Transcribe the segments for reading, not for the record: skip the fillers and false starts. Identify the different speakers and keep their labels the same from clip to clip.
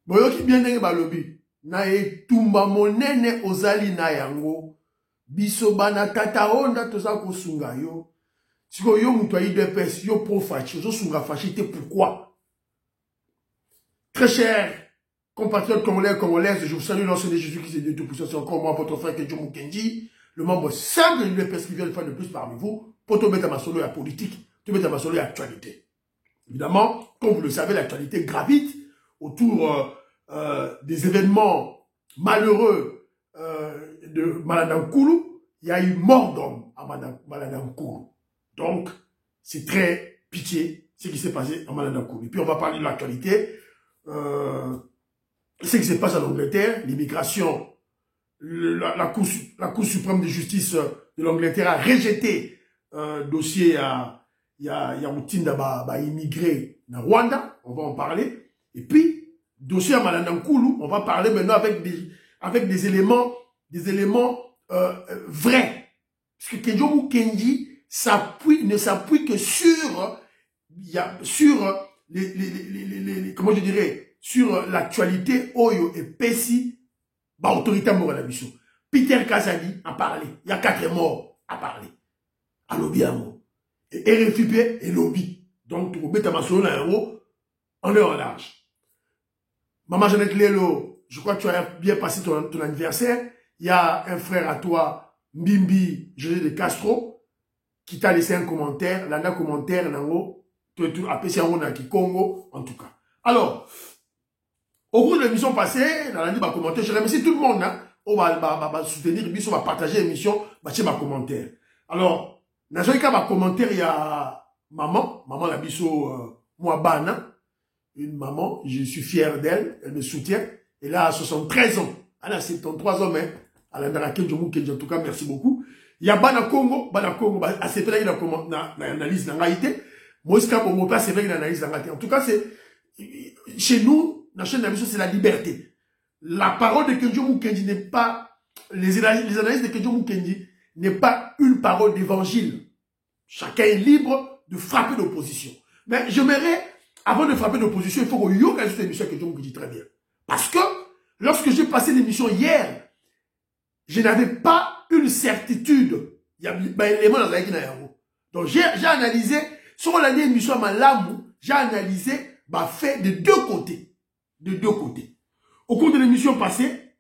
Speaker 1: Boyoki bien ndenge balobi na etumba monene ozali na yango biso bana tata onda toza kosunga yo siko yo mutu ayi DPS yo pro fachi ozosunga fachi te pourquoi? Très cher compatriotes congolais et congolaises, je vous salue l'ensemble de Jésus qui est Dieu tout-puissant, c'est encore moi votre frère Kedjo Mukendi, le membre simple de l'UDPS qui vient une fois de plus parmi vous pour te mettre ma solo à politique, te mettre ma solo à actualité. Évidemment, comme vous le savez, l'actualité gravite autour des événements malheureux de Malandankoulou. Il y a eu mort d'homme à Malandankoulou. Donc, c'est très pitié ce qui s'est passé à Malandankoulou. Et puis, on va parler de l'actualité. Ce qui se passe en Angleterre, l'immigration, la Cour suprême de justice de l'Angleterre a rejeté un dossier à Yaoutinda ba immigré dans Rwanda. On va en parler. Et puis, dossier à Malandankoulou, on va parler maintenant avec des éléments vrais. Parce que Kedjo Mukendi ne s'appuie que sur comment je dirais, sur l'actualité Oyo et Pessi, autorité morale. Peter Kazadi a parlé. Il y a 4 morts à parler. À Lobiamo. Et RFIP et Lobby. Donc, tu peux mettre ma en leur large. Maman Jeannette Lelo, je crois que tu as bien passé ton anniversaire. Il y a un frère à toi, Mbimbi José de Castro, qui t'a laissé un commentaire. Là, un commentaire, tu as apprécié un Congo, en tout cas. Alors, au cours de l'émission passée, dans la nuit, commentaire, je remercie tout le monde. On va soutenir, on va partager l'émission, on va commentaire. Alors, dans ce cas, commentaire, il y a maman la biso, moi, Bana. Une maman, je suis fier d'elle, elle me soutient. Elle a 73 ans. Elle a 73 ans, mais elle a Ndaraken Djomukenji. En tout cas, merci beaucoup. Il y a Bana Congo, à cette là, il a l'analyse dans la réalité. Moi, c'est vrai qu'il a l'analyse dans la réalité. En tout cas, c'est, chez nous, dans la chaîne d'émission, c'est la liberté. La parole de Kedjo Mukendi n'est pas, les analyses de Kedjo Mukendi n'est pas une parole d'évangile. Chacun est libre de frapper l'opposition. Mais j'aimerais, avant de frapper l'opposition, il faut que yo gagne cette émission que Kedjo Mukendi très bien. Parce que, lorsque j'ai passé l'émission hier, je n'avais pas une certitude. Il y a des éléments dans la vie. Donc, j'ai analysé, sur l'année émission à Malamou, j'ai analysé, fait de deux côtés. De deux côtés. Au cours de l'émission passée,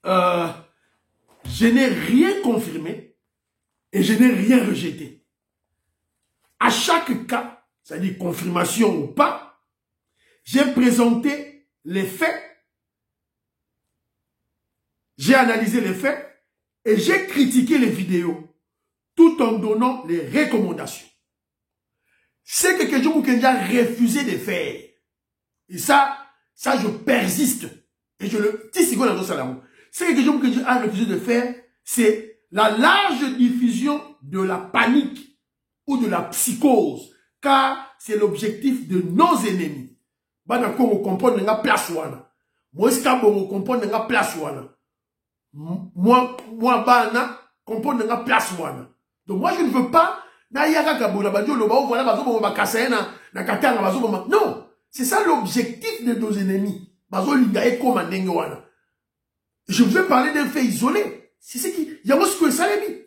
Speaker 1: je n'ai rien confirmé et je n'ai rien rejeté. À chaque cas, c'est-à-dire confirmation ou pas, j'ai présenté les faits, j'ai analysé les faits et j'ai critiqué les vidéos tout en donnant les recommandations. C'est que Kedjo Mukendi a refusé de faire. Et ça je persiste. Et je le dis dans Salamou. Ce que Kedjo Mukendi a refusé de faire, c'est la large diffusion de la panique ou de la psychose. Car c'est l'objectif de nos ennemis. Bana Kongo comprendre nga place wana. Moi ska bongo comprendre nga place wana. Moi bana comprendre nga place wana. Donc moi je ne veux pas na yaka kabona badio lo ba voilà bazo ba kasena na katanga bazo ba. Non, c'est ça l'objectif de nos ennemis. Bazo linga e koma ndenge wana. Je vous ai parlé d'un fait isolé. C'est ce qui yango ce que ça les.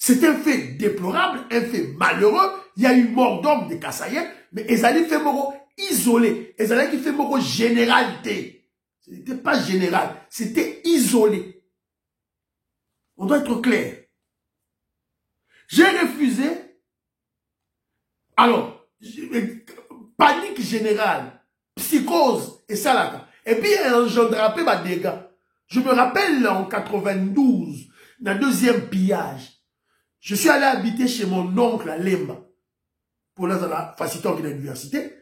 Speaker 1: C'est un fait déplorable, un fait malheureux. Il y a eu mort d'homme de Kassaye, mais Ezali fait moro isolé. Ezali qui fait moro généralité. Ce n'était pas général, c'était isolé. On doit être clair. J'ai refusé. Alors, panique générale, psychose, et ça là. Et puis, elle engendra pas des dégâts. Je me rappelle en 92, dans le deuxième pillage. Je suis allé habiter chez mon oncle à Lemba. Pour la faciliter à l'université.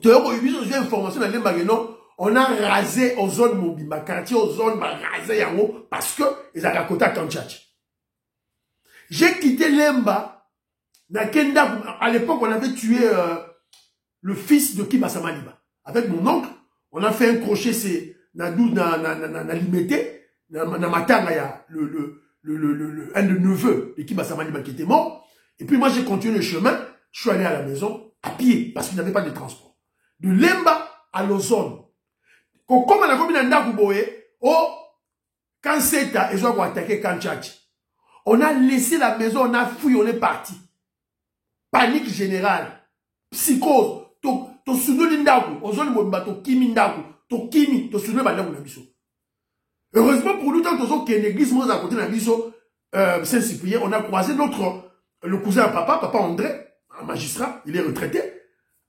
Speaker 1: Tu as eu une information à Lemba, non? on a rasé aux zones Mobimba, quartier aux zones rasé yango parce que ils ont raconté à Kanchach. J'ai quitté Lemba, à l'époque on avait tué le fils de Kibasa Maliba. Avec mon oncle, on a fait un crochet, c'est na limité, na matanga ya un de neveux de Kibasa Maliba qui était mort. Et puis moi j'ai continué le chemin, je suis allé à la maison à pied parce qu'il n'y avait pas de transport. De Lemba à l'ozone. Comme on a commis dans Ndakuboye, quand c'est à ils ont attaqué Kanchach. On a laissé la maison, on a fouillé, on est parti. Panique générale, psychose. To souno l'indaku, ozone mobimba to kimi ndaku, to kimi, to souno bandaku na biso. Heureusement pour nous, tant que qu'il y a une église à côté de la biso, Saint-Cyprien, on a croisé le cousin à papa André, un magistrat, il est retraité.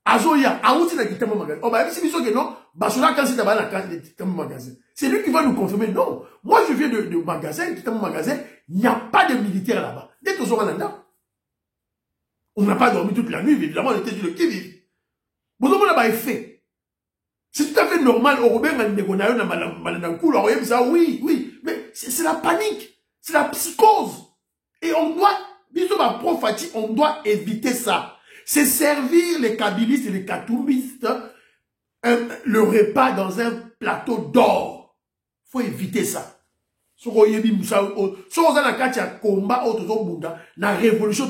Speaker 1: Azoya, Aouti n'a quitté mon magasin. Oh, bah, si biso que non, Basura quand c'est dans mon magasin. C'est lui qui va nous confirmer. Non, moi je viens de magasin, quitter mon magasin, il n'y a pas de militaires là-bas. Dès que on n'a pas dormi toute la nuit, évidemment, on était sur le qui-vive. Bon, on n'a pas fait. C'est tout à fait normal. Oui, mais c'est la panique. C'est la psychose. Et on doit, on doit éviter ça. C'est servir les kabylistes et les katoumistes le repas dans un plateau d'or. Il faut éviter ça. Si on a la combat la révolution,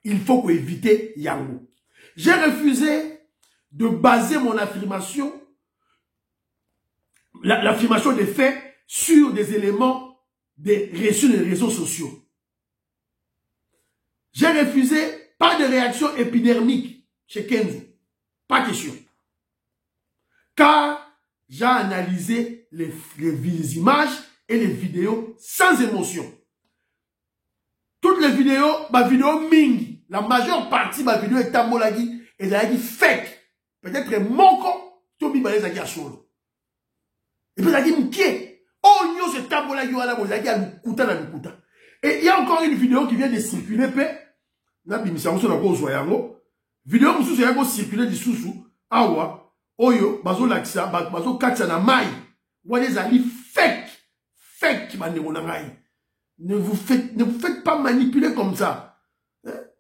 Speaker 1: il faut éviter Yango. J'ai refusé de baser mon affirmation, l'affirmation des faits, sur des éléments reçus des réseaux sociaux. J'ai refusé pas de réaction épidermique chez Kenzo. Pas question. Car j'ai analysé les images et les vidéos sans émotion. Toutes les vidéos, ma vidéo Mingi, la majeure partie de ma vidéo est tambolagi et elle fake. Peut-être monko, Tobi Balezaki à solo. Et puis elle a dit m'kié. Oh, nyo c'est tambolagi wala bozaki à lukuta na lukuta. Et il y a encore une vidéo qui vient de circuler, na bimisa muso na ko zoyango. Vidéo mususu ya ko circuler di susu. Awa, oyo bazo lakisa, bazo katsa na mai. Wale zali fake bandeko na ngai. Ne vous faites pas manipuler comme ça.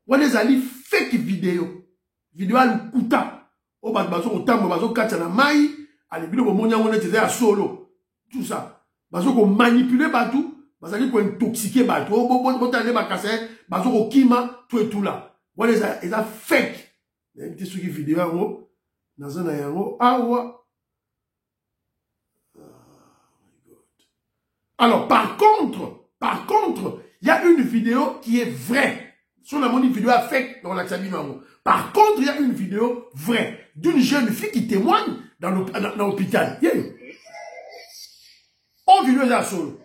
Speaker 1: Wale zali fake vidéo. Vidéo à lukuta. O bazo otambo bazo katsa na mai, ali bilo bomonya ngone teze ya solo. Tout ça. Bazo ko manipuler batou. Bazali ko intoxiquer bato botane bakase bazo ko kima tout et tout là. Voilà ils a fake. Invité sur qui vidéo yango nazana yango awa. Alors par contre, il y a une vidéo qui est vraie. Sur la moni vidéo a fake dans l'Axabi Mango. Par contre, il y a une vidéo vraie d'une jeune fille qui témoigne dans l'hôpital. On vidéo est à solo.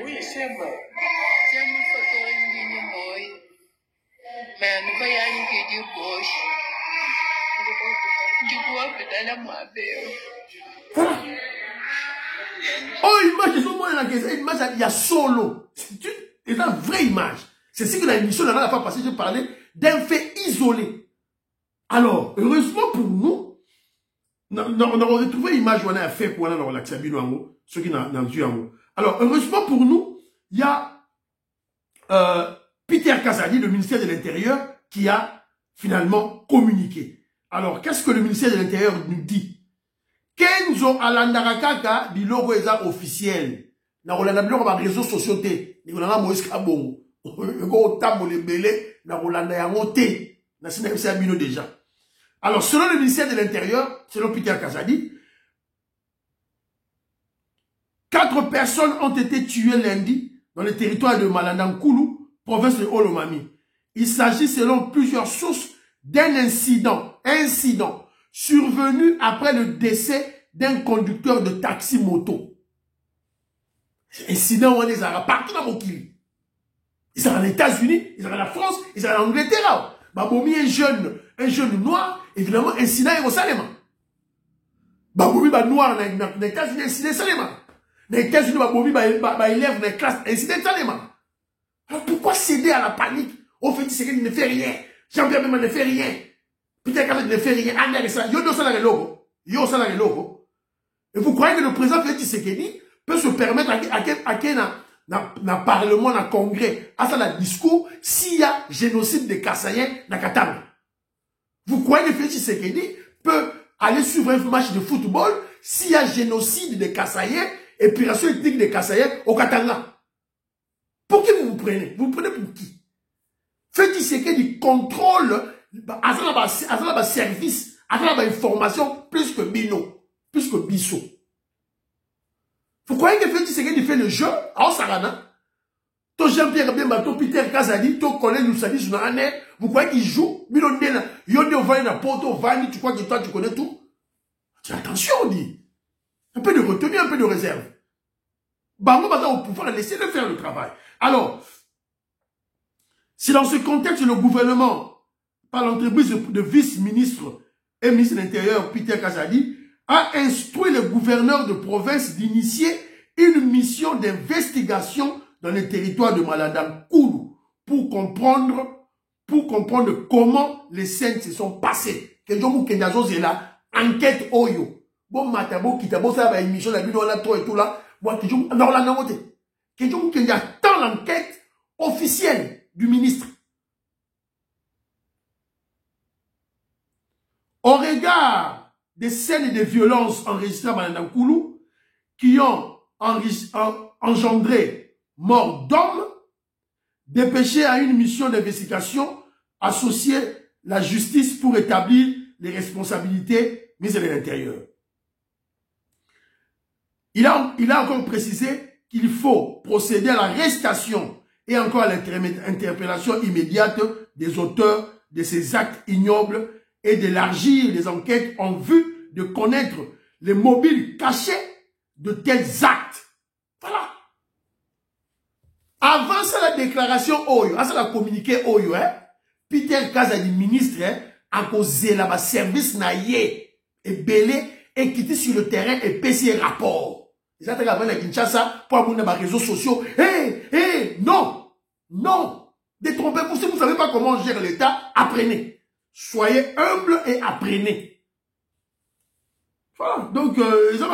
Speaker 2: Oui, c'est bon.
Speaker 1: Oh, image, une image, il y a solo. C'est une vraie image. C'est ce que l'émission n'a pas passé, je parlais d'un fait isolé. Alors, heureusement pour nous, on a retrouvé l'image où on a fait pour dans l'Axabino, ceux qui n'ont vu en. Alors, heureusement pour nous, il y a Peter Kazadi, le ministère de l'Intérieur, qui a finalement communiqué. Alors, qu'est-ce que le ministère de l'Intérieur nous dit? Kenzo alandarakaka biloko eza officiel. Na rolanda biloko ba réseaux sociaux te. Ni kolanga Moïse Kabongo. Ko tambolé belé na rolanda yango te. Na sina bisa bino déjà. Alors, selon le ministère de l'Intérieur, selon Peter Kazadi, 4 personnes ont été tuées lundi dans le territoire de Malandankoulou, province de Olomami. Il s'agit, selon plusieurs sources, d'un incident survenu après le décès d'un conducteur de taxi-moto. Incident où on les a partout dans mon kili. Ils sont aux États-Unis, ils sont en France, ils sont en Angleterre. Babomi un jeune noir, évidemment, incident est au Salema. Babomi ba noir dans les États-Unis, incident Salema. Dans les États-Unis, Babomi ba élève dans les classes, incident Salema. Alors pourquoi céder à la panique? Au fait, Tshisekedi ne fait rien. Jean-Pierre Bemba ne fait rien. Peter Kazadi ne fait rien. Et vous croyez que le président Félix Tshisekedi peut se permettre à parlement, à congrès, à ça, le discours, s'il y a génocide des Kassaïens dans Katanga? Vous croyez que Félix Tshisekedi peut aller suivre un match de football s'il y a génocide des Kassaïens, épuration ethnique des Kassaïens au Katanga? Pour qui vous vous prenez? Vous vous prenez pour qui? Félix Tshisekedi contrôle à service, à information plus que Bino, plus que Bissot. Vous croyez que Félix Tshisekedi fait le jeu à Osarana? Ton Jean-Pierre Bemba, ton Peter Kazadi, ton collègue Noussadi Sounané, vous croyez qu'il joue? Tu crois que toi tu connais tout? Attention, on dit. Un peu de retenue, un peu de réserve. Bango va au pouvoir, laissez-le faire le travail. Alors, si dans ce contexte, le gouvernement, par l'entreprise de vice-ministre et ministre de l'Intérieur, Peter Kazadi, a instruit le gouverneur de province d'initier une mission d'investigation dans le territoire de Maladankulu pour comprendre comment les scènes se sont passées. Que Jomu Kendazo Zela, enquête Oyo. Bon, Matabo, Kitabo, ça va émission, la vidéo, là, tout et tout là. Bon, que Jomu, non, la note. Que Jomu Kenda attend l'enquête officielle du ministre. Au regard des scènes de violence enregistrées à Maladankulu qui ont engendré mort d'hommes, dépêché à une mission d'investigation, associer la justice pour établir les responsabilités mises de l'intérieur. Il a encore précisé qu'il faut procéder à l'arrestation et encore à l'interpellation immédiate des auteurs de ces actes ignobles et d'élargir les enquêtes en vue de connaître les mobiles cachés de tels actes. Voilà. Avant ça, la déclaration Oyo, ça la communiqué Oyo, Peter Kazadi, ministre, a causé là-bas service naïe et belé et quitté sur le terrain et PC rapport. Ils ont été à Kinshasa pour avoir des réseaux sociaux. Non, non, détrompez-vous. Si vous ne savez pas comment gérer l'État, apprenez. Soyez humble et apprenez. Voilà. Donc, ils ont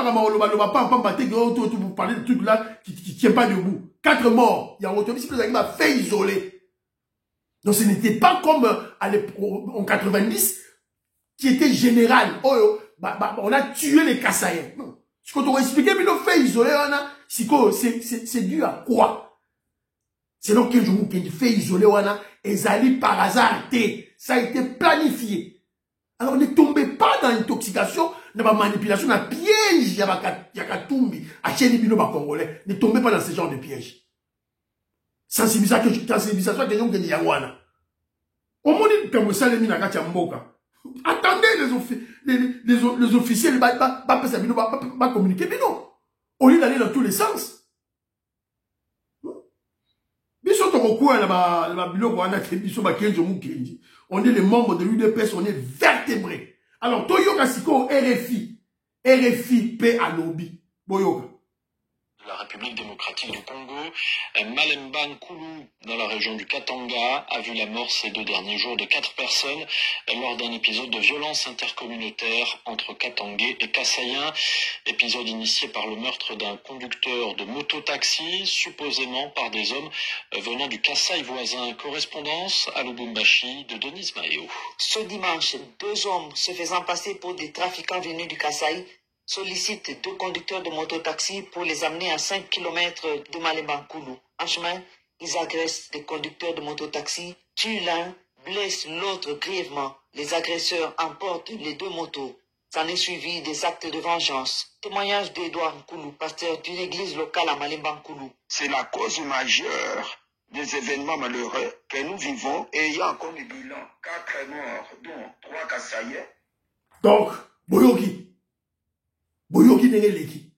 Speaker 1: vous parlez de trucs là qui ne tiennent pas debout. 4 morts. Il y a un autobus qui m'a fait isoler. Donc, ce n'était pas comme en 90, qui était général. On a tué les Kassaïens. Non. Ce qu'on t'a expliqué, mais on fait isoler, c'est dû à quoi? C'est donc que je vous fait isoler, et Zali par hasard, ça a été planifié. Alors ne tombez pas dans l'intoxication, dans la manipulation, dans le piège, il y a Katumbi, à Chénibino, Congolais. Ne tombez pas dans ce genre de piège. Sensibilisation à des gens qui disent Yawana. Au moins, comme ça, les Minaka Mboka. Attendez les officiels, va communiquer, mais non. Au lieu d'aller dans tous les sens. On est les membres de l'UDPS, on est vertébrés. Alors, Toyoka Siko, RFI, P à lobby. Boyoka.
Speaker 3: La République démocratique du Congo, Malemba Nkulu, dans la région du Katanga, a vu la mort ces 2 derniers jours de 4 personnes lors d'un épisode de violence intercommunautaire entre Katangais et Kassaïens. Épisode initié par le meurtre d'un conducteur de moto-taxi, supposément par des hommes venant du Kasaï voisin. Correspondance à Lubumbashi de Denise Mahéo.
Speaker 4: Ce dimanche, 2 hommes se faisant passer pour des trafiquants venus du Kasaï sollicite 2 conducteurs de mototaxi pour les amener à 5 km de Malemba Nkulu. En chemin, ils agressent des conducteurs de mototaxi, tuent l'un, blessent l'autre grièvement. Les agresseurs emportent les 2 motos. S'en est suivi des actes de vengeance. Témoignage d'Edouard Nkulu, pasteur d'une église locale à Malemba Nkulu.
Speaker 5: C'est la cause majeure des événements malheureux que nous vivons et il y a encore des bilans. 4 morts, dont 3 Kassaïens.
Speaker 1: Donc, Boyoki Nengeleki.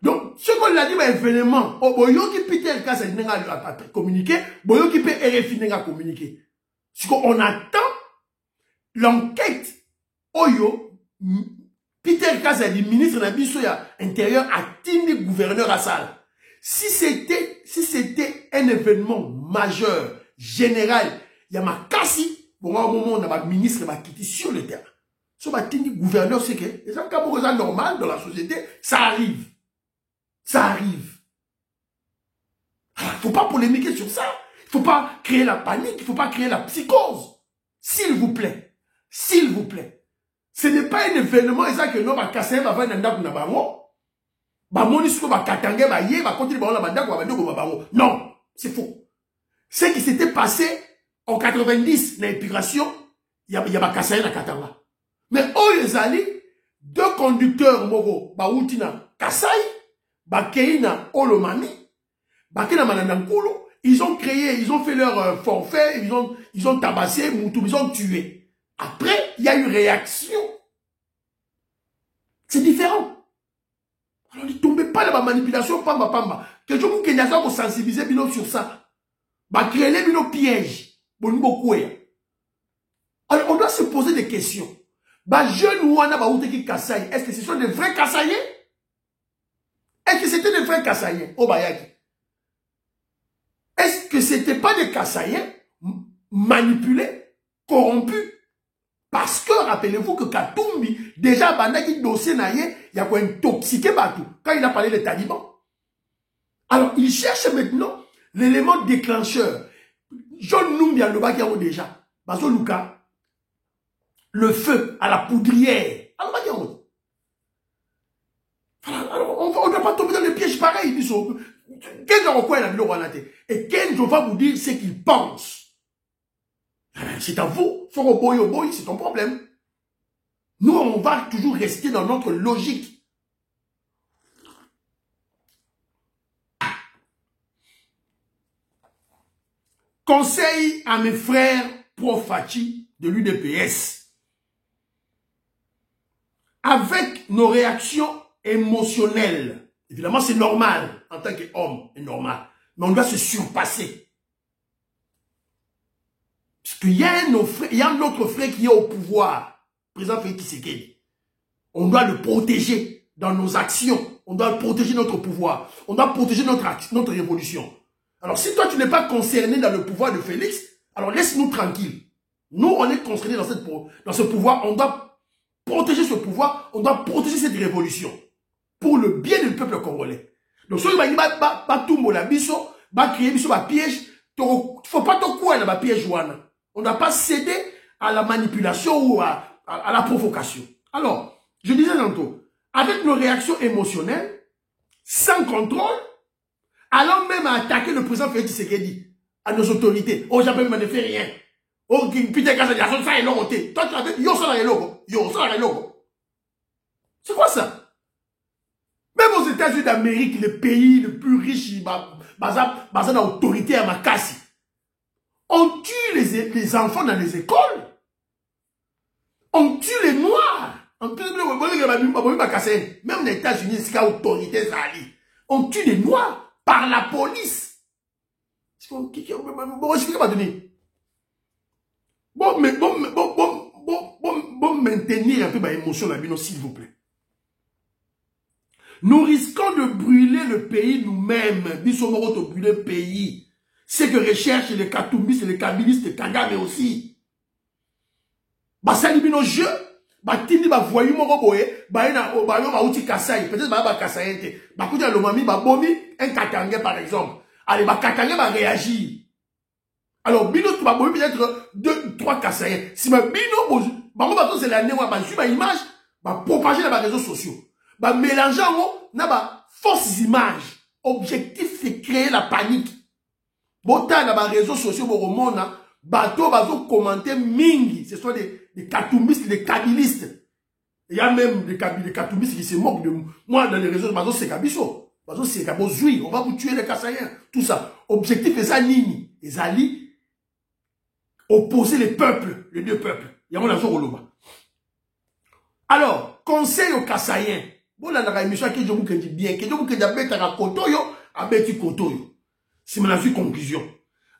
Speaker 1: Donc, ce qu'on a dit, événement, Boyoki Peter Kasa n'a communiqué, Boyoki peut RFI n'a communiqué. Ce qu'on attend, l'enquête, Oyo, Peter Kasa dit, ministre de l'Intérieur intérieur, a tenu le gouverneur à ça. Si c'était un événement majeur général, il y a ma cassi, bon, au moment où on a un ministre qui est sur le terrain. Ce matin, le gouverneur, c'est que, les gens qui sont normal dans la société, ça arrive. Ça arrive. Alors, il ne faut pas polémiquer sur ça. Il ne faut pas créer la panique, il ne faut pas créer la psychose. S'il vous plaît. S'il vous plaît. Ce n'est pas un événement, et ça que nous, va casser, va faire un ndaku na bango. Non, c'est faux. Ce qui s'était passé en 90, l'immigration, il y a Bakassaye na Katanga. Mais Oyezali, deux conducteurs Mogo, Baoutina Kassai, Bakeina Olomami, Bakena Manandankulu, ils ont créé, ils ont fait leur forfait, ils ont tabassé, Moutou, ils ont tué. Après, il y a eu réaction. C'est différent. Alors, ne tombez pas dans la manipulation, pamba, pamba. Quelque chose qui est pour sensibiliser Bino sur ça. Bah, créer les Bino pièges. Alors, on doit se poser des questions. Bah, jeune Ouana, bah, Outeki Kassaï, est-ce que ce sont des vrais Kassaïens? Est-ce que c'était des vrais Kassaïens? Oh, Bayaki. Est-ce que c'était pas des Kassaïens manipulés, corrompus? Parce que, rappelez-vous que Katumbi, déjà, Bandaki dossier naïe, il y a quoi intoxiqué Batou, quand il a parlé des talibans. Alors, il cherche maintenant l'élément déclencheur. John Numbia Lobakiao déjà. Bazo Luka, le feu à la poudrière. Alors, on ne doit pas tomber dans les pièges pareils. Et Kenzo va vous dire ce qu'il pense. C'est à vous. C'est ton problème. Nous, on va toujours rester dans notre logique. Conseil à mes frères pro-Fachi de l'UDPS. Avec nos réactions émotionnelles, évidemment c'est normal, en tant qu'homme, c'est normal, mais on doit se surpasser. Parce qu'il y a un autre frère qui est au pouvoir, président Félix Tshisekedi. On doit le protéger dans nos actions. On doit protéger notre pouvoir. On doit protéger notre révolution. Alors si toi tu n'es pas concerné dans le pouvoir de Félix, alors laisse-nous tranquilles. Nous on est concernés dans ce pouvoir. On doit protéger ce pouvoir. On doit protéger cette révolution. Pour le bien du peuple congolais. Donc si on va tout la biso, va créer biso un piège, il ne faut pas tout quoi dans un piège. On ne doit pas céder à la manipulation ou à la provocation. Alors, je disais tantôt, avec nos réactions émotionnelles, sans contrôle, allons même attaquer le président Félix Tshisekedi, à nos autorités. Oh, j'appelle, mais ne fait rien. Oh, Peter Kassa, ça est logo. Toi, tu avais, yo, ça est logo. Yo, ça est logo. C'est quoi ça? Même aux États-Unis d'Amérique, le pays le plus riche, basé dans l'autorité à Makassi, on tue les enfants dans les écoles. On tue les Noirs. Même dans les États-Unis, c'est l'autorité. On tue les Noirs par la police. Bon, maintenir un peu l'émotion, s'il vous plaît. Nous risquons de brûler le pays nous-mêmes. Nous sommes de brûler le pays. C'est que recherchent les Katumbistes et les Kabilistes et Kagame aussi. Basali nos jeux, batini ba voyou moko boye, ba outi Kassai, peut-être ba Kassai, ba kouti alomami ba bomi un Katangé par exemple. Allez ba Katangé va réagir. Alors bino tu ba bomi peut-être 2 3 Kassai. Si ma bino ba c'est l'année ba suivre image, ba propager dans les réseaux sociaux. Ba mélanger na ba fausses images. Objectif c'est créer la panique. Bota dans les réseaux sociaux pour le monde, bateau bazo commenter mingi, ce sont des katumbistes, des kabilistes. Il y a même des katumbistes qui se moquent de moi dans les réseaux, bazo c'est kabiso, bazo c'est kabozoui, on va vous tuer les Kassaïens, tout ça. Objectif est ça nini, les alliés opposer les peuples, les deux peuples. Il y a mon argent au Loba. Alors, conseil aux Kassaïens. Bon là la émission qui je vous dis bien, que je vous dis bien ta kotoyo, abeti kotoyo. C'est ma conclusion.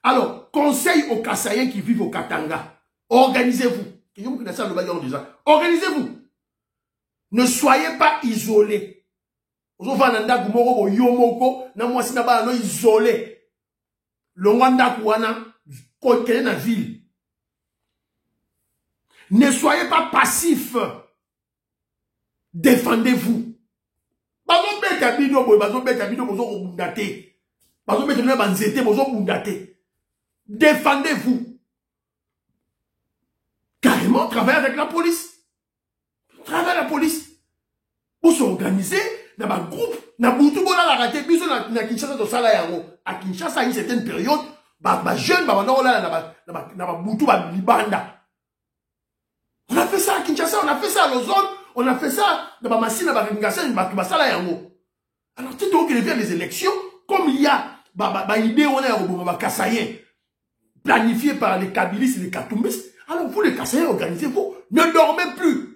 Speaker 1: Alors, conseil aux Kassaïens qui vivent au Katanga. Organisez-vous. Organisez-vous. Ne soyez pas isolés. Isolés. Le Rwanda Kouana, qu'on est dans la ville. Ne soyez pas passifs. Défendez-vous. Défendez-vous. Carrément, travaillez avec la police. Travaillez avec la police. Pour s'organiser, dans un groupe, dans un groupe, à Kinshasa, à une certaine période, les jeunes, on a fait ça à Kinshasa, on a fait ça à Lausanne, on a fait ça dans Massina, dans alors, tu dois qu'il y ait les élections, comme il y a l'idée, on a Kassaïen, planifié par les Kabilistes et les Katumbistes, alors vous, les Kassaïens, organisez-vous, ne dormez plus.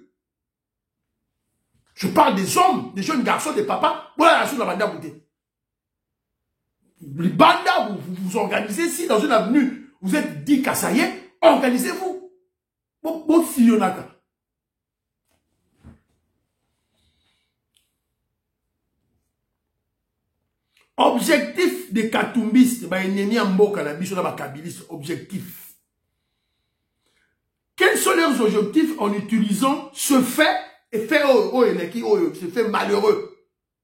Speaker 1: Je parle des hommes, des jeunes garçons, des papas, voilà la chose de la banda bouté. Les bandas, vous organisez, si dans une avenue, vous êtes dit Kassaïens, organisez-vous. Bon, si y en a qu'un. Objectif des Katumbistes, objectif. Quels sont leurs objectifs en utilisant ce fait et fait ce fait malheureux.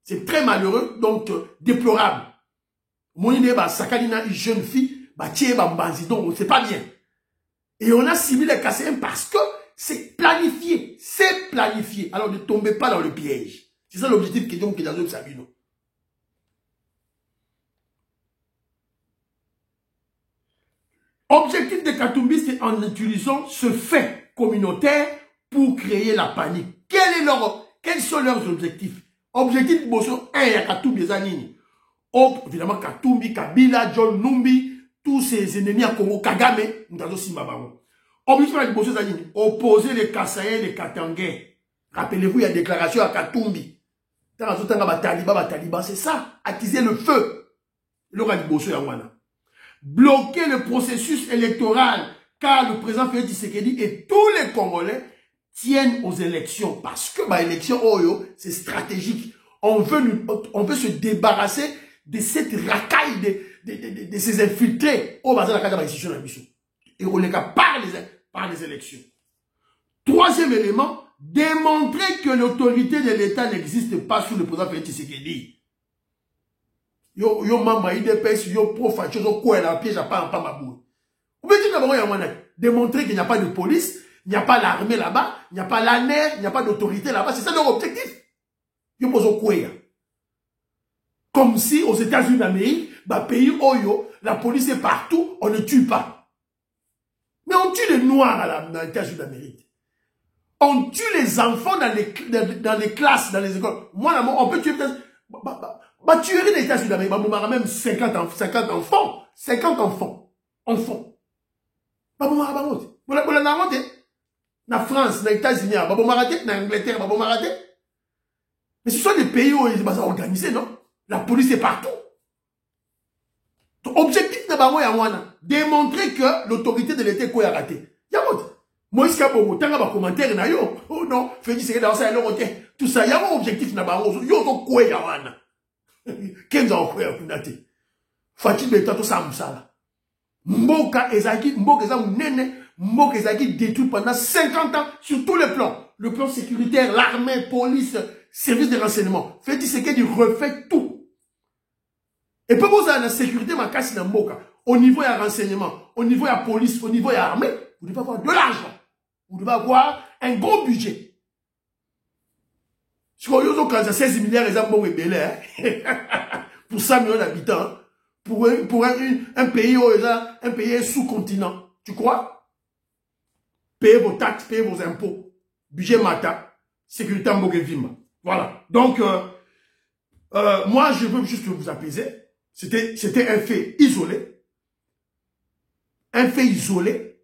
Speaker 1: C'est très malheureux, donc déplorable. Mon idée, Sakalina, une jeune fille, donc c'est pas bien. Et on a ciblé les Kassaïens parce que c'est planifié. C'est planifié. Alors ne tombez pas dans le piège. C'est ça l'objectif que donc dans Sabino. Objectif des Katumbistes, c'est en utilisant ce fait communautaire pour créer la panique. Quels sont leurs objectifs? Objectif, Bosso, il y a Katumbi, évidemment, Katumbi, Kabila, John Numbi, tous ces ennemis à Congo, Kagame, nous avons aussi Mabamo. Objectif de Bosso, opposer les Kassaïens et les Katangais. Rappelez-vous, il y a une déclaration à Katumbi. C'est ça, attiser le feu. Bloquer le processus électoral, car le président Félix Tshisekedi et tous les Congolais tiennent aux élections. Parce que l'élection, c'est stratégique. On veut se débarrasser de cette racaille, de ces infiltrés au bazar de la décision de la mission. Et on les cas par les élections. Troisième élément, démontrer que l'autorité de l'État n'existe pas sous le président Félix Tshisekedi. Yo mamba IDPS, yo profa, yo quoi la piège à pas mabou. Vous pouvez dire d'abord, démontrer qu'il n'y a pas de police, il n'y a pas l'armée là-bas, il n'y a pas l'ANER, il n'y a pas d'autorité là-bas. C'est ça leur objectif. Yo poso quoi. Comme si aux États-Unis d'Amérique, pays Oyo, la police est partout, on ne tue pas. Mais on tue les Noirs dans les États-Unis d'Amérique. On tue les enfants dans les classes, dans les écoles. Moi, on peut tuer tuerie des États-Unis d'Amérique, même 50 enfants. 50 enfants. Na France, na États-Unis, na Angleterre, mais ce sont des pays où ils sont organisés, non? La police est partout. Objectif de Bango Yamwana, démontrer que l'autorité de l'État est raté. Yamot. Moïse Kabogo, t'as un commentaire na yo. Oh non, Félix c'est dans ça, tout ça, y'a un objectif na Bango. Yo, donc quoi Yamwana? Qu'est-ce qu'on fait à Fatih Betato Samsala. Mboka Ezaki, Mboka Ezaki détruit pendant 50 ans sur tous les plans. Le plan sécuritaire, l'armée, police, service de renseignement. Fait c'est qu'il refait tout. Et pour vous la sécurité, ma casse dans Mboka. Au niveau de renseignement, au niveau de la police, au niveau de l'armée, vous devez avoir de l'argent. Vous devez avoir un gros budget. Si vous avez quand 16 milliards, les hommes pour 100 millions d'habitants, pour un pays sous-continent, tu crois? Payez vos taxes, payez vos impôts, budget Mata, sécurité en Vima. Voilà. Donc, moi, je veux juste vous apaiser. C'était un fait isolé. Un fait isolé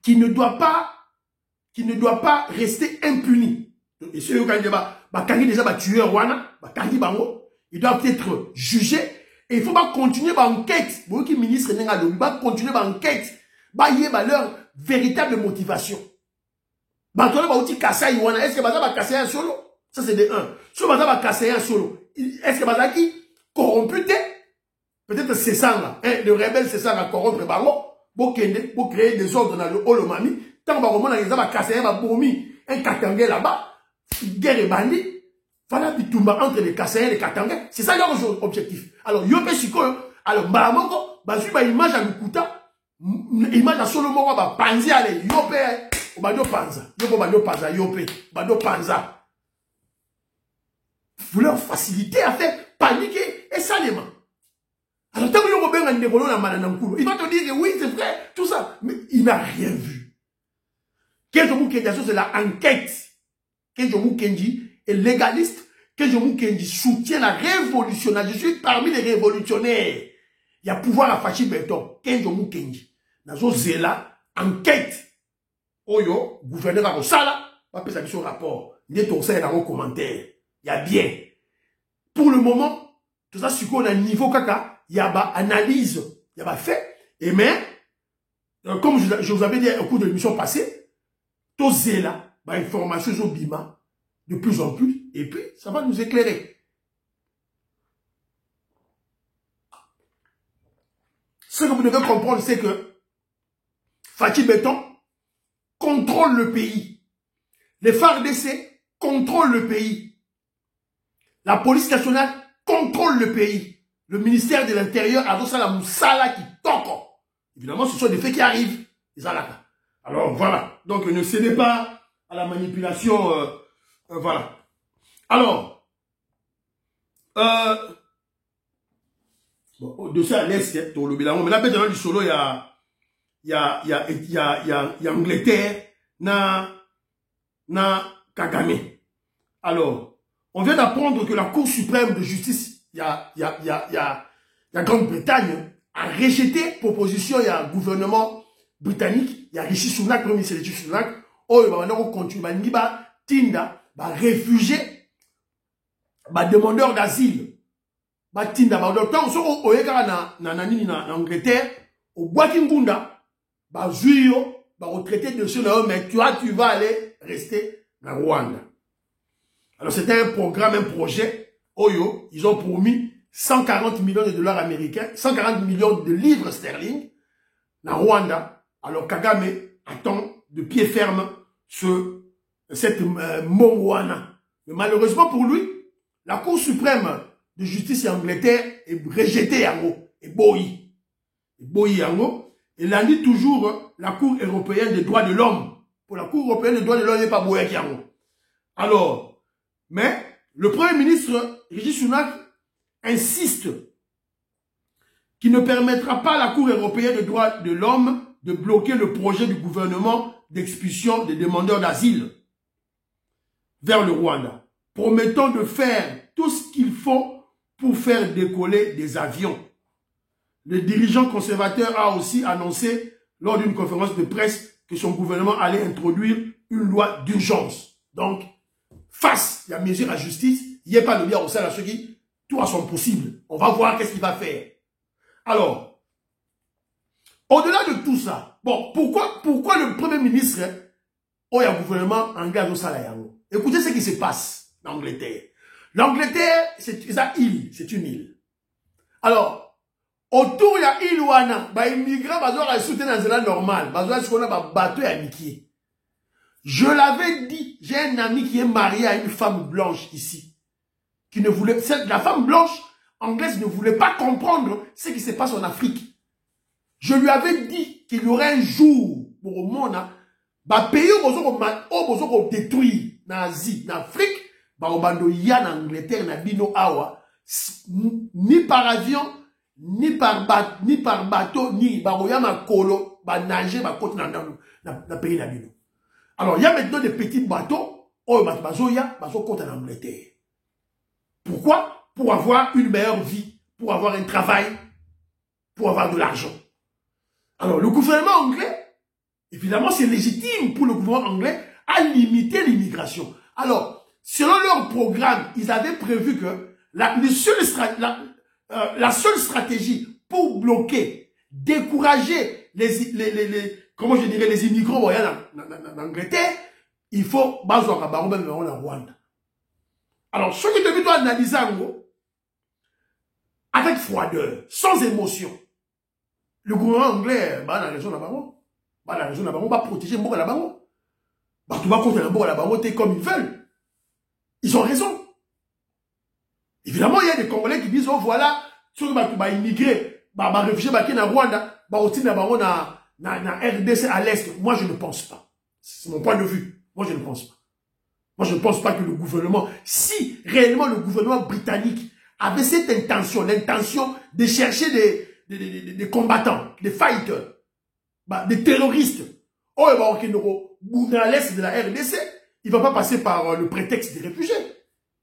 Speaker 1: qui ne doit pas rester impuni. Et ceux qui ont déjà tué Rwanda, ils doivent être jugés. Et il faut pas continuer l'enquête. Vous qui ministre va continuer l'enquête. Il y a leur véritable motivation. Est-ce que va casser un solo? Ça c'est de 1. Si va casser un solo, est-ce que va qui corrompu? peut-être c'est ça là, hein, le rebelle c'est ça la corrompre bango, pour créer des ordres dans le Olomami, tant que vous avez cassé un boumi, un Katangé là-bas, guerre et bandit, voilà bitumba entre les Kassaïens et les Katangais, c'est ça leur objectif. Alors Yopé Siko, alors Baramoko, basu ba image à Lukuta, image à Solomon ba panzi ale Yopé, Bado Panza, Yopé Bado Panza, Yopé, Bado Panza. Vous leur faciliter à faire paniquer et salement. Alors, tant que vous avez un décolon dans Mananankoulo, il va te dire que oui, c'est vrai, tout ça. Mais il n'a rien vu. Kenjomu Kenji, c'est la enquête. Kenjomu Kenji est légaliste. Kenjomu Kenji soutient la révolution. Je suis parmi les révolutionnaires. Il y a pouvoir à Fachi Beton. Kenjomu Kenji. Nazo Zela, enquête. Oyo, gouverneur à Rosala, va passer son rapport. Il est aussi dans vos commentaires. Il y a bien. Pour le moment, tout ça, c'est qu'on a un niveau caca. Il y a une analyse, il y a fait. Et mais, comme je vous avais dit au cours de l'émission passée, tout c'est là, information sur Bima, de plus en plus, et puis ça va nous éclairer. Ce que vous devez comprendre, c'est que Fachi Beton contrôle le pays. Les FARDC contrôlent le pays. La police nationale contrôle le pays. Le ministère de l'Intérieur a ça la moussala qui toque. Évidemment, ce sont des faits qui arrivent. Alors, voilà. Donc, ne cédez pas à la manipulation. Voilà. Alors, bon, au-dessus à l'Est, pour le bilan. Mais là, maintenant, du solo, il y a Angleterre, na Kagame. Alors, on vient d'apprendre que la Cour suprême de justice, il y a Grande-Bretagne, a rejeté proposition, il y a un gouvernement britannique, il y a Rishi Sunak, premier ministre Rishi Sunak, oh, il va continuer, Tinda, réfugié, demandeur d'asile, Tinda, donc, on est en Angleterre, au Boakingunda, Zuyo, retraité de ce mais toi, tu vas aller rester dans Rwanda. Alors, c'était un programme, un projet. Oyo, ils ont promis 140 millions de dollars américains, 140 millions de livres sterling dans Rwanda. Alors, Kagame attend de pied ferme cette Mongwana. Mais malheureusement pour lui, la Cour suprême de justice en Angleterre est rejetée Yango. Et Boyi Yango. Il a dit toujours la Cour européenne des droits de l'homme. Pour la Cour européenne des droits de l'homme, il n'est pas Boyi Yango. Alors, mais le Premier ministre Rishi Sunak insiste qu'il ne permettra pas à la Cour européenne des droits de l'homme de bloquer le projet du gouvernement d'expulsion des demandeurs d'asile vers le Rwanda, promettant de faire tout ce qu'il faut pour faire décoller des avions. Le dirigeant conservateur a aussi annoncé lors d'une conférence de presse que son gouvernement allait introduire une loi d'urgence. Donc, face à la mesure à justice, il n'y a pas de bien au sein de ceux qui, tout à son possible. On va voir qu'est-ce qu'il va faire. Alors, au-delà de tout ça, bon, pourquoi le Premier ministre, ou le gouvernement anglais au Salayango? Écoutez ce qui se passe en Angleterre. L'Angleterre, c'est une île. Alors, autour, il y a île Wana, les immigrants, ils doivent soutenir dans la normale, ils doivent soutenir dans bateau et amitié. Je l'avais dit, j'ai un ami qui est marié à une femme blanche ici, qui ne voulait, la femme blanche anglaise ne voulait pas comprendre ce qui se passe en Afrique. Je lui avais dit qu'il y aurait un jour, pour le monde, pays où détruire, en Asie, en Afrique, en Angleterre, en Bino Awa, ni par avion, ni par bateau, ni par kolo, nager, côte dans le pays de Bino. Alors, il y a maintenant des petits bateaux, côte en Angleterre. Pourquoi? Pour avoir une meilleure vie, pour avoir un travail, pour avoir de l'argent. Alors, le gouvernement anglais, évidemment, c'est légitime pour le gouvernement anglais à limiter l'immigration. Alors, selon leur programme, ils avaient prévu que la seule stratégie pour bloquer, décourager comment je dirais, les immigrants en Angleterre, il faut bazoaka barombe en Rwanda. Alors, ce que tu dois analyser en gros, avec froideur, sans émotion. Le gouvernement anglais, bah, la raison là-bas, bah, la raison là-bas, on va protéger Mboko là-bas. Bah, tout va contre Mboko là-bas, comme ils veulent. Ils ont raison. Évidemment, il y a des Congolais qui disent, oh, voilà, ceux qui vont immigrer, bah, réfugiés, bah, qui na Rwanda, bah, aussi, na RDC à l'Est. Moi, je ne pense pas. C'est mon point de vue. Moi, je ne pense pas. Moi, je ne pense pas que le gouvernement, si réellement le gouvernement britannique avait cette intention, l'intention de chercher des combattants, des fighters, bah, des terroristes, oh, bah, à l'Est de la RDC, il ne va pas passer par le prétexte des réfugiés.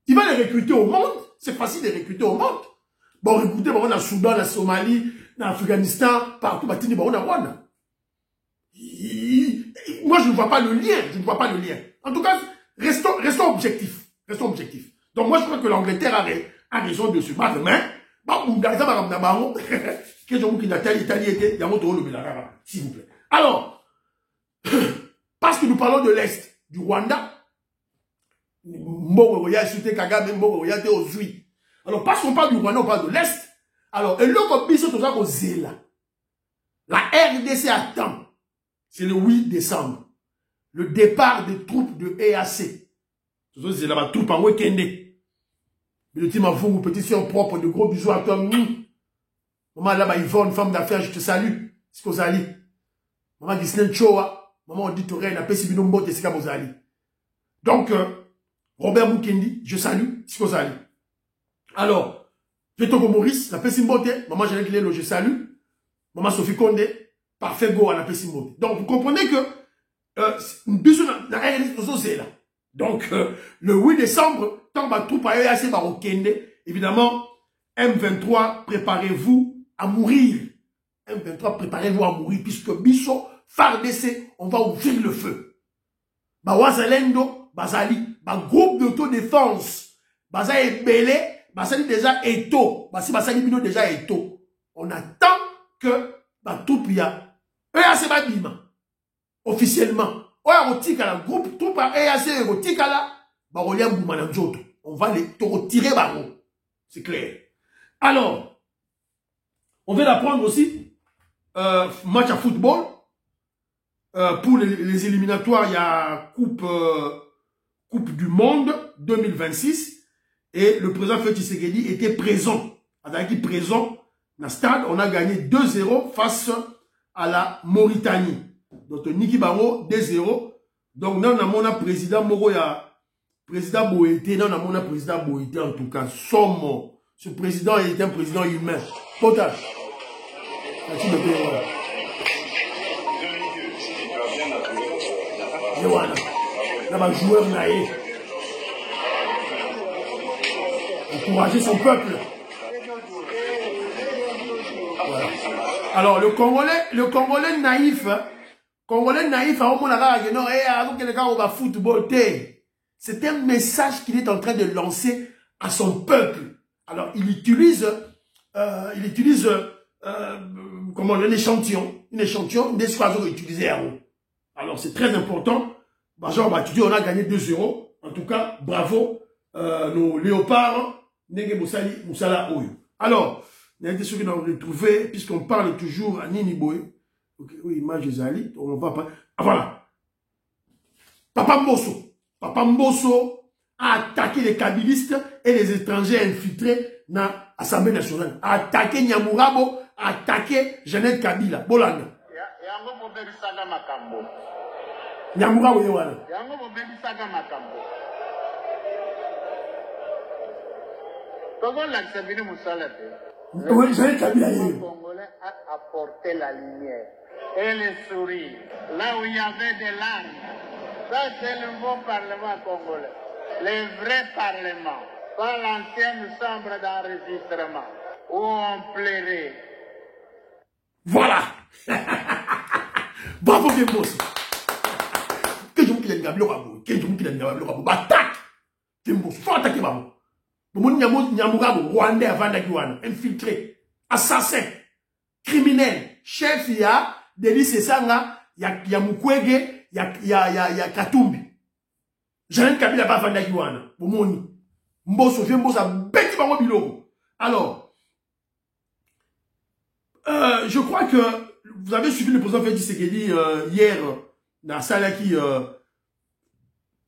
Speaker 1: Il va les recruter au monde. C'est facile de les recruter au monde. Bon, recruter, bah, on a Soudan, la Somalie, l'Afghanistan, partout, bah, on a Rwanda. Moi, je ne vois pas le lien. Je ne vois pas le lien. En tout cas, restons objectifs. Restons objectifs. Donc, moi, je crois que l'Angleterre a raison de se battre. Mais, s'il vous plaît. Alors, parce que nous parlons de l'Est du Rwanda, alors, parce qu'on parle du Rwanda, on parle de l'Est. Alors, et là, la RDC attend, c'est le 8 décembre, le départ des troupes de EAC. C'est là-bas, troupes en week-end. Le team à vous, petit soeur propre, de gros bisous à toi. Maman, là-bas, Yvonne, femme d'affaires, je te salue. C'est qu'on s'allie. Maman, Gisèle Choa. Maman, on dit, tu rien, appelle Sibino Mbote, c'est qu'on s'allie. Donc, Robert Mukendi, je salue, c'est qu'on s'allie. Alors, Petoko Maurice, la Pessimbote, maman Jeanette Lelo, je salue. Maman Sophie Condé, parfait go à la Pessimbote. Donc, vous comprenez que, donc, le 8 décembre, tant que troupe a assez au Kende, évidemment, M23, préparez-vous à mourir. M23, préparez-vous à mourir, puisque Bisso, FARDC, on va ouvrir le feu. Wazalendo, Bazali, groupe d'autodéfense, Bazaï Belé, Basali déjà Eto, Basali Bino déjà Eto. On attend que troupe ya EAC Babima officiellement. On groupe troupe EAC on va les retirer baro. C'est clair. Alors, on vient d'apprendre aussi match à football. Pour les éliminatoires, il y a Coupe du Monde 2026. Et le président Félix Tshisekedi était présent. Avec présent dans le stade, on a gagné 2-0 face à la Mauritanie. Donc, Niki Baro, 2-0. Donc, nous avons un président Moroya, président Boété, nous avons un président Boété en tout cas. Ce président est un président humain. Total. Merci de bien. Voilà. Là, un joueur naïf. Encourager son peuple. Voilà. Alors, le Congolais naïf, c'est un message qu'il est en train de lancer à son peuple. Alors, il utilise comment, un échantillon des soiseaux utilisés à eau. Alors, c'est très important. On a gagné 2-0. En tout cas, bravo, nos léopards. Alors, il y a des choses qui ont retrouvé, puisqu'on parle toujours à Niniboé. Okay, oui, image des Ali, on va pas. Ah, voilà. Papa Mbosso a attaqué les kabylistes et les étrangers infiltrés dans l'Assemblée nationale. A attaqué Nyamurabo, a attaqué Jeannette Kabila. Bolanda. Nyamurabo yewana. Oui, Jeannette Kabila yewana.
Speaker 2: Congolais a apporté la lumière et le sourire là où il y avait des larmes. Ça, c'est le nouveau Parlement congolais. Le vrai Parlement. Pas l'ancienne chambre d'enregistrement où on plairait.
Speaker 1: Voilà. Bravo, Kembosi. Que je vous qu'il y a un gablo, que je vous qu'il y a un gablo, attaque. Kembosi, faut attaquer Babo. Mon Nyamurabo, Rwandais avant d'Aguana, infiltré, assassin, criminel, chef, il y a Delis Sanga, il y a Mukwege, il y a Katumbi. Jeannette Kabila va avant d'Aguana, Mbosso, Mbosso, Beti Bango Biloko. Alors, je crois que vous avez suivi le président Félix Tshisekedi hier dans la salle qui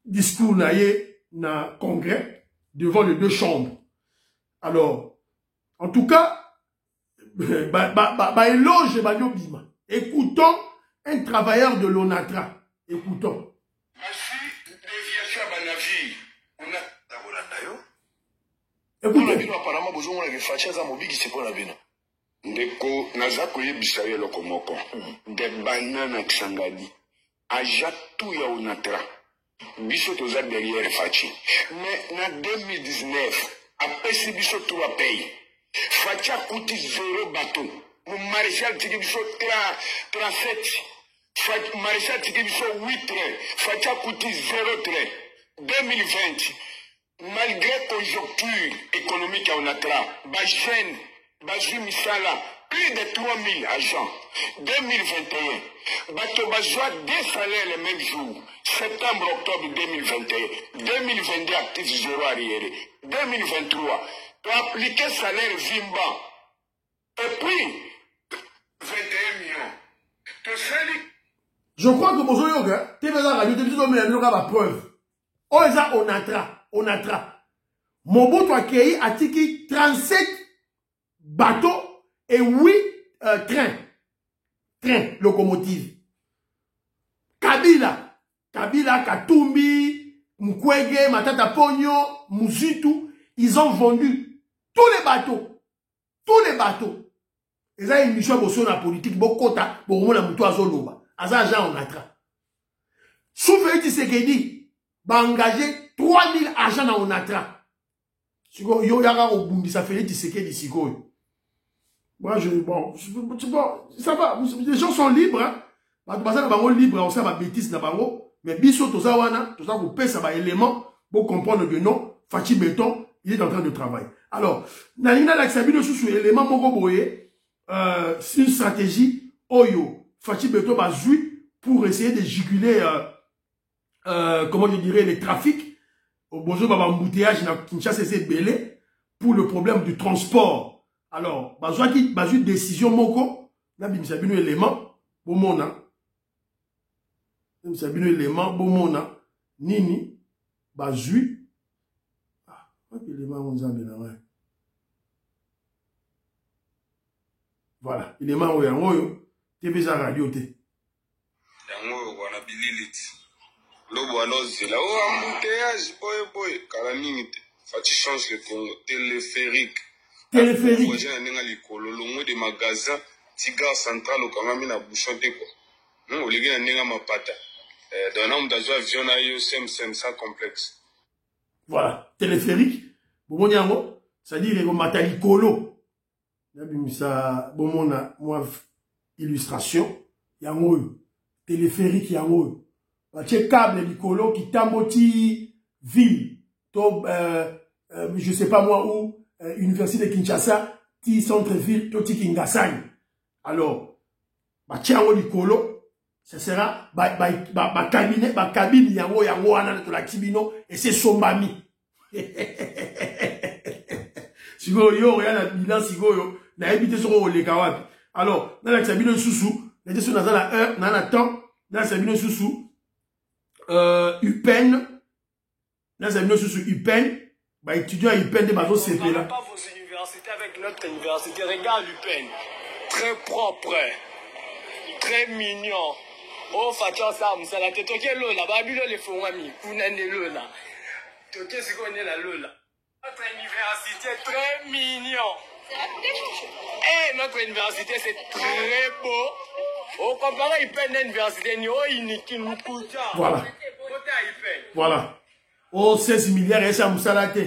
Speaker 1: discours na congrès devant les deux chambres. Alors, en tout cas, éloge Banyobima. Écoutons un travailleur de l'ONATRA. Écoutons. Écoutez.
Speaker 5: Ndeko naza koyebisa ye eloko moko de banana kisangani aja tu ya ONATRA biso toza derrière Fachi mais na 2019 apesi biso tout la paye Fachi akuti 0 bateau mon maréchal tiki biso 37 maréchal tiki biso 8 trains Fachi akuti 0 train 2020 malgré conjoncture économique à ONATRA Bajen Bazui Misala, plus de 3000 agents. 2021, Bato Bazoua, 2 salaires le même jour. Septembre-octobre 2021. 2022, actif 0 arriéré. 2023, tu as appliqué salaire Vimba. Et puis, 21 millions. Tu sais,
Speaker 1: je crois que Bozo Yoga, tu vas radio, tu vas la preuve. On les a ONATRA. Mobutu accueilli à Tiki 37 bateaux et 8 trains locomotives. Kabila, Katumbi, Mukwege, Matata Pogno, Muzitu, ils ont vendu tous les bateaux. Ils ont une mission pour la politique, Bokota, pour la Moutou Azoloba. Azajan ONATRA. Soufei Tshisekedi, va engager 3000 agents dans ONATRA. Yo yaga au Bundi, ça fait Tshisekedi Sigoy. Moi, ça va, les gens sont libres, hein. Libre, on sait ma bêtise na bango, mais biso toza wana, toza ko pesa ba élément pour comprendre que non, Fachi Béton, il est en train de travailler. Alors, Nalina Laksabino sous élément moko boye, c'est une stratégie oyo Fachi Béton va jouer pour essayer de juguler comment je dirais les trafics. Au bonjour baba embouteillage na Kinshasa c'est belé pour le problème du transport. Alors, bazwa qui bazui décision moko na bimisa bino élément bomona. Bimisa bino élément bomona nini bazui ah, élément monzambe na ouais. Voilà, élément oyo tebeza radio te.
Speaker 6: Yango wana bililiti. Lobo alozela o embouteillage boy kala nini te. Fachi change le Congo téléphérique.
Speaker 1: Téléphérique.
Speaker 6: Voisin nenga likolo longo de magasin Tigar central okangami na bouchon te ko. Non oligi na nenga mapata. Dona mdazo avion na yo sem sans complexe.
Speaker 1: Voilà, téléphérique. Bon yango, c'est-à-dire ko mata likolo. Nabimisa bomona moi illustration yango téléphérique yango. Bache câble likolo qui tamoti ville. To je sais pas moi où Université de Kinshasa, ti centre-ville, toti Kingasani. Alors, tiango likolo, ce sera cabine yango wana to la kibino et c'est sombami. Sigo yo yana bilan sigo yo na habité sur o lekawapi. Alors, na la kibino susu, na teso na la heure, na temps, na kibino susu UPEN, na kibino susu UPEN. Bah, étudiants, ils peinent des bateaux CP là.
Speaker 7: On ne pas vos universités avec notre université. Regarde l'UPEN. Très propre. Très mignon. Oh, Fatia Sam, ça l'a tête. Ok, Lola. Babilo les Fongami. Pounane Lola. Ok, c'est qu'on est la Lola. Notre université est très mignon. Eh, notre université, c'est très beau. Oh, comparé, UPEN l'université, ni oh, iniki,
Speaker 1: voilà. Voilà. Oh, 16 milliards, et ça moussalate.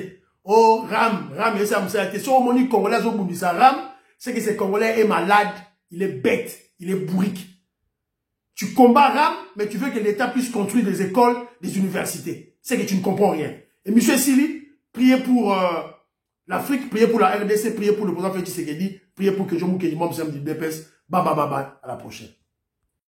Speaker 1: Oh, Ram, et ça moussalate. Si on moni Congolais, on dit ça, Ram, c'est que ce Congolais est malade, il est bête, il est bourrique. Tu combats Ram, mais tu veux que l'État puisse construire des écoles, des universités. C'est que tu ne comprends rien. Et M. Sili, priez pour l'Afrique, priez pour la RDC, priez pour le président Félix Tshisekedi, priez pour que je m'occupe du membre du BPS. Baba, à la prochaine.